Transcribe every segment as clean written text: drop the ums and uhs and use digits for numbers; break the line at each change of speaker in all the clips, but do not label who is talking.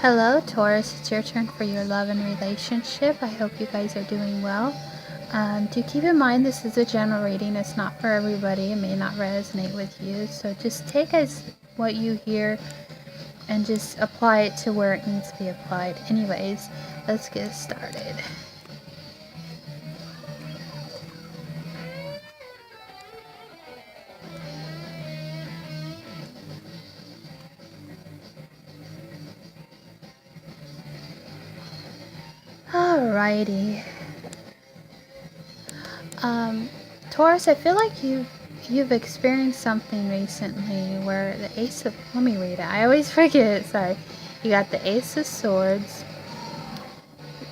Hello, Taurus. It's your turn for your love and relationship. I hope you guys are doing well. Do keep in mind this is a general reading. It's not for everybody. It may not resonate with you. So just take as what you hear and just apply it to where it needs to be applied. Anyways, let's get started. Alrighty. Taurus, I feel like you've experienced something recently where the Ace of, let me read it. I always forget. Sorry. You got the Ace of Swords,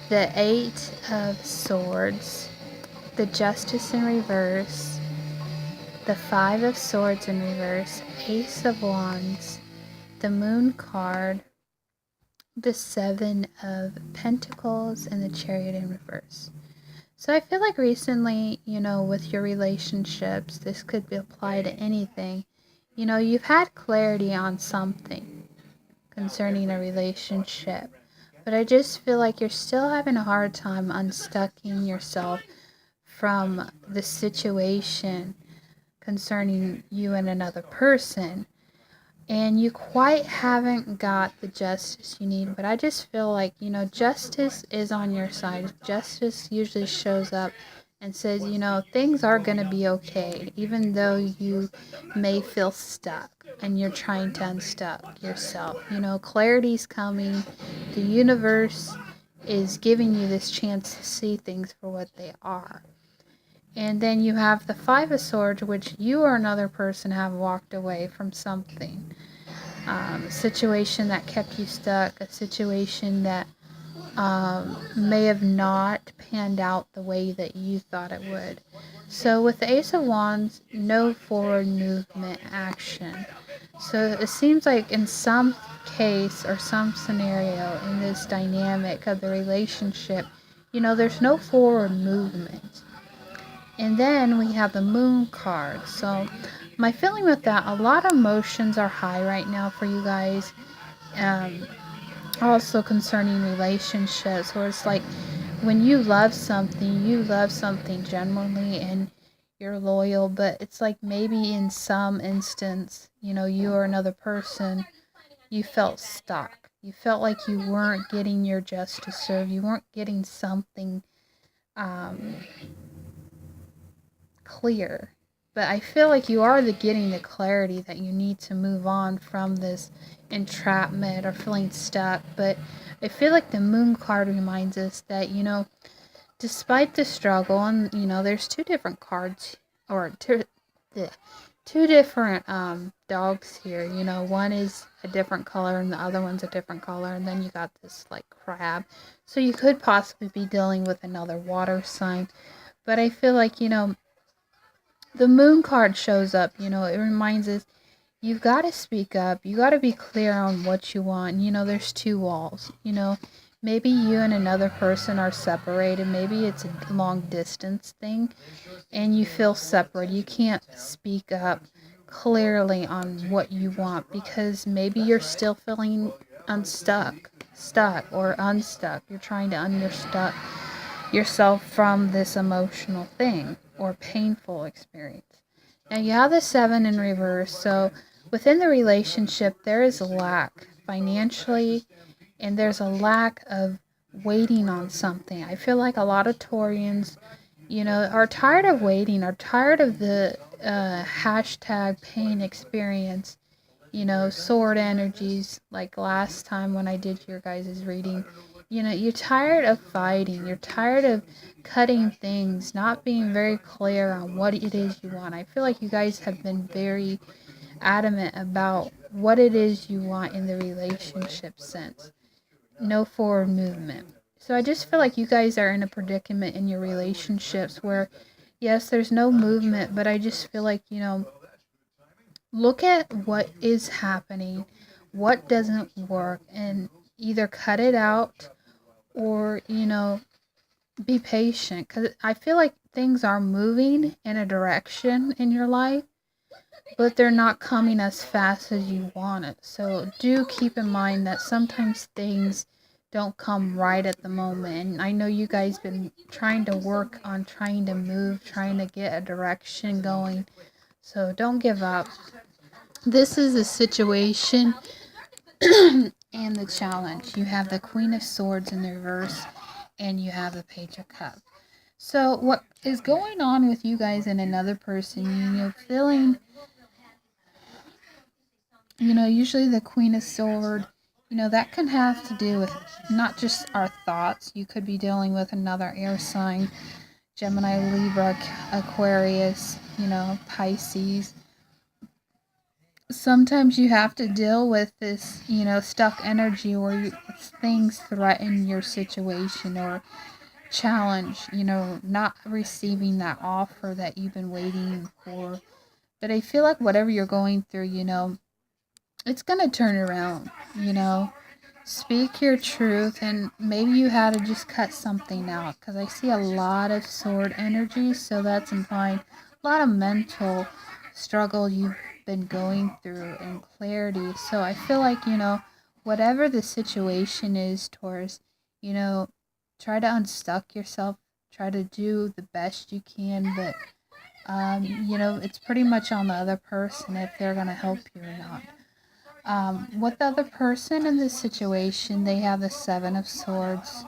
the Eight of Swords, the Justice in reverse, the Five of Swords in reverse, Ace of Wands, the Moon card, the Seven of Pentacles, and the Chariot in reverse. So I feel like recently, with your relationships, this could be applied to anything. You've had clarity on something concerning a relationship, but I just feel like you're still having a hard time unstucking yourself from the situation concerning you and another person. And you quite haven't got the justice you need, but I just feel like, justice is on your side. Justice usually shows up and says, things are going to be okay, even though you may feel stuck and you're trying to unstuck yourself. Clarity's coming. The universe is giving you this chance to see things for what they are. And then you have the Five of Swords, which you or another person have walked away from something. A situation that kept you stuck, a situation that may have not panned out the way that you thought it would. So with the Ace of Wands, no forward movement action. So it seems like in some case or some scenario in this dynamic of the relationship, there's no forward movement. And then we have the Moon card. So my feeling with that, a lot of emotions are high right now for you guys. Also concerning relationships, where it's like when you love something genuinely and you're loyal, but it's like maybe in some instance, you or another person, you felt stuck. You felt like you weren't getting your just serve. You weren't getting something clear. But I feel like you are getting the clarity that you need to move on from this entrapment or feeling stuck. But I feel like the Moon card reminds us that, despite the struggle, and, there's two different cards, or two different dogs here. One is a different color and the other one's a different color. And then you got this, like, crab. So you could possibly be dealing with another water sign. But I feel like, the Moon card shows up, it reminds us you've got to speak up. You got to be clear on what you want. There's two walls. Maybe you and another person are separated. Maybe it's a long distance thing and you feel separate. You can't speak up clearly on what you want because maybe you're still feeling stuck or unstuck. You're trying to unstuck yourself from this emotional thing or painful experience. Now you have the Seven in reverse, so within the relationship there is a lack financially and there's a lack of waiting on something. I feel like a lot of Taurians, are tired of waiting, are tired of the hashtag pain experience, sword energies, like last time when I did your guys' reading. You're tired of fighting. You're tired of cutting things, not being very clear on what it is you want. I feel like you guys have been very adamant about what it is you want in the relationship sense. No forward movement. So I just feel like you guys are in a predicament in your relationships where, yes, there's no movement, but I just feel like, look at what is happening, what doesn't work, and either cut it out or, be patient. Because I feel like things are moving in a direction in your life, but they're not coming as fast as you want it. So do keep in mind that sometimes things don't come right at the moment. And I know you guys been trying to work on trying to move, trying to get a direction going. So don't give up. This is a situation and the challenge. You have the Queen of Swords in the reverse and you have the Page of Cups. So what is going on with you guys and another person, feeling, usually the Queen of Swords, that can have to do with not just our thoughts. You could be dealing with another air sign, Gemini, Libra, Aquarius, Pisces. Sometimes you have to deal with this, stuck energy where things threaten your situation or challenge, not receiving that offer that you've been waiting for. But I feel like whatever you're going through, it's going to turn around, Speak your truth, and maybe you had to just cut something out because I see a lot of sword energy, so that's implying a lot of mental struggle you've been going through and clarity. So I feel like, whatever the situation is, Taurus, try to unstuck yourself, try to do the best you can, but, it's pretty much on the other person if they're going to help you or not. With the other person in this situation, they have the Seven of Swords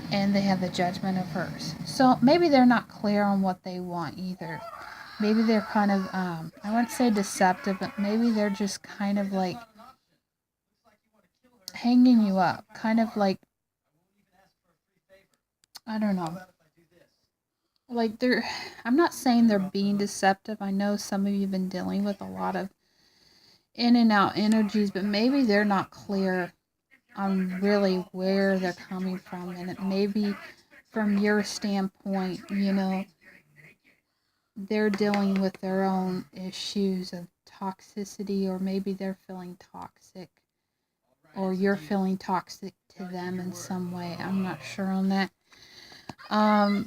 and they have the Judgment of Hers. So maybe they're not clear on what they want either. Maybe they're kind of, I wouldn't say deceptive, but maybe they're just kind of like hanging you up. Kind of like, I don't know. Like I'm not saying they're being deceptive. I know some of you have been dealing with a lot of in and out energies, but maybe they're not clear on really where they're coming from, and it may be from your standpoint, they're dealing with their own issues of toxicity, or maybe they're feeling toxic, or you're feeling toxic to them in some way. I'm not sure on that. How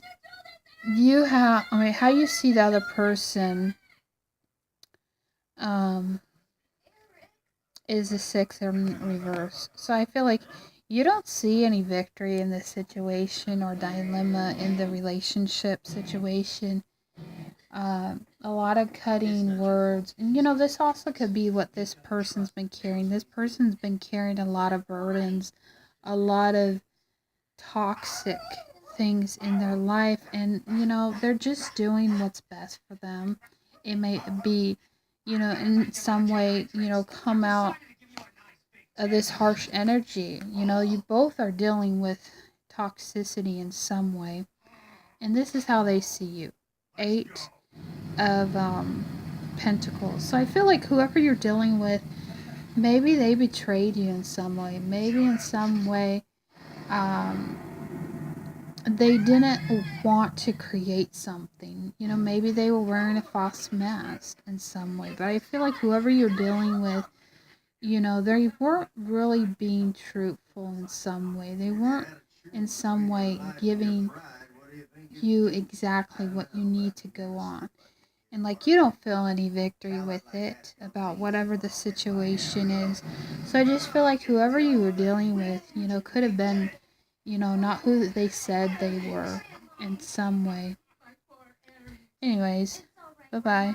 you see the other person is the Six in reverse. So I feel like you don't see any victory in this situation or dilemma in the relationship situation. A lot of cutting words. And this also could be what this person's been carrying. This person's been carrying a lot of burdens, a lot of toxic things in their life. And, they're just doing what's best for them. It may be, in some way, come out of this harsh energy. You both are dealing with toxicity in some way. And this is how they see you. 8 of Pentacles. So I feel like whoever you're dealing with, maybe they betrayed you in some way. Maybe in some way they didn't want to create something. Maybe they were wearing a false mask in some way. But I feel like whoever you're dealing with, they weren't really being truthful in some way. They weren't in some way giving you exactly what you need to go on. And like you don't feel any victory with it about whatever the situation is. So I just feel like whoever you were dealing with, could have been, not who they said they were in some way. Anyways, bye-bye.